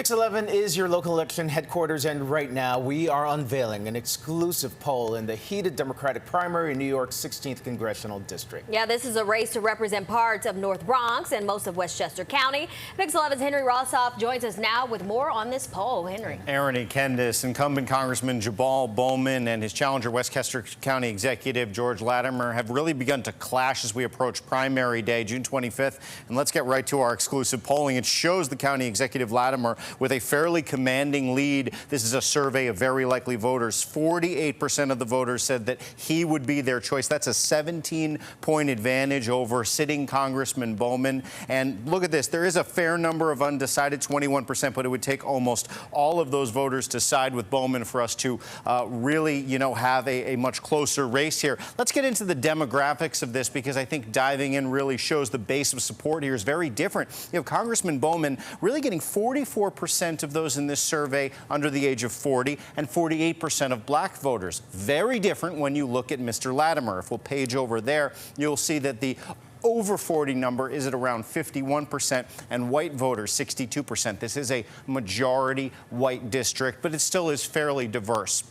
PIX11 is your local election headquarters, and right now we are unveiling an exclusive poll in the heated Democratic primary in New York's 16th Congressional District. Yeah, this is a race to represent parts of North Bronx and most of Westchester County. PIX11's Henry Rossoff joins us now with more on this poll. Henry. Aaron E. Kendis, incumbent Congressman Jabal Bowman and his challenger Westchester County Executive George Latimer have really begun to clash as we approach primary day, June 25th. And let's get right to our exclusive polling. It shows the County Executive Latimer with a fairly commanding lead. This is a survey of very likely voters. 48% of the voters said that he would be their choice. That's a 17-point advantage over sitting Congressman Bowman. And look at this. There is a fair number of undecided, 21%, but it would take almost all of those voters to side with Bowman for us to really, have a much closer race here. Let's get into the demographics of this, because I think diving in really shows the base of support here is very different. You have Congressman Bowman really getting 44% of those in this survey under the age of 40 and 48% of black voters. Very different when you look at Mr. Latimer. If we'll page over there, you'll see that the over 40 number is at around 51% and white voters 62%. This is a majority white district, but it still is fairly diverse.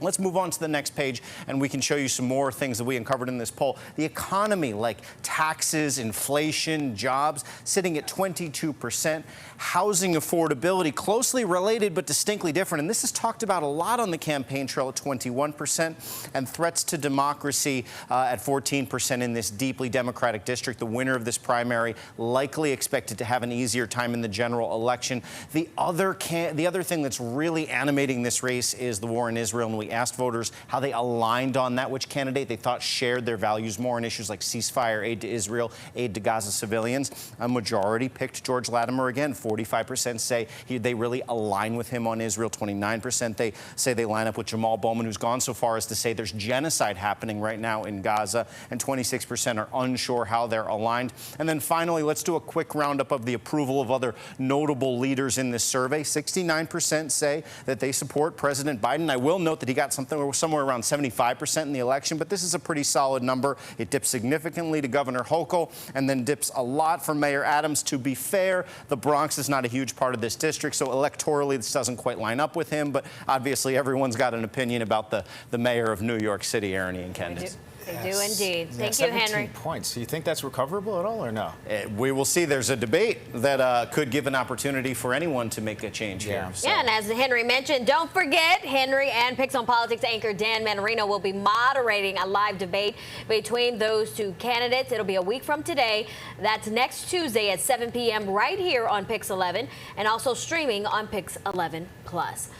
Let's move on to the next page, and we can show you some more things that we uncovered in this poll. The economy, like taxes, inflation, jobs, sitting at 22%. Housing affordability, closely related but distinctly different. And this is talked about a lot on the campaign trail at 21%. And threats to democracy at 14% in this deeply Democratic district. The winner of this primary likely expected to have an easier time in the general election. The other thing that's really animating this race is the war in Israel, and we asked voters how they aligned on that, which candidate they thought shared their values more on issues like ceasefire, aid to Israel, aid to Gaza civilians. A majority picked George Latimer again. 45% say they really align with him on Israel. 29% they say they line up with Jabal Bowman, who's gone so far as to say there's genocide happening right now in Gaza. And 26% are unsure how they're aligned. And then finally, let's do a quick roundup of the approval of other notable leaders in this survey. 69% say that they support President Biden. I will note that he got somewhere around 75% in the election, but this is a pretty solid number. It dips significantly to Governor Hochul and then dips a lot for Mayor Adams. To be fair, the Bronx is not a huge part of this district, so electorally this doesn't quite line up with him, but obviously everyone's got an opinion about the mayor of New York City, Aaron E. Kendis. They do indeed. Thank you, 17 Henry. Points. Do you think that's recoverable at all or no? We will see. There's a debate that could give an opportunity for anyone to make a change here. So. Yeah, and as Henry mentioned, don't forget, Henry and Pix on Politics anchor Dan Manarino will be moderating a live debate between those two candidates. It'll be a week from today. That's next Tuesday at 7 p.m. right here on PIX11 and also streaming on PIX11 Plus.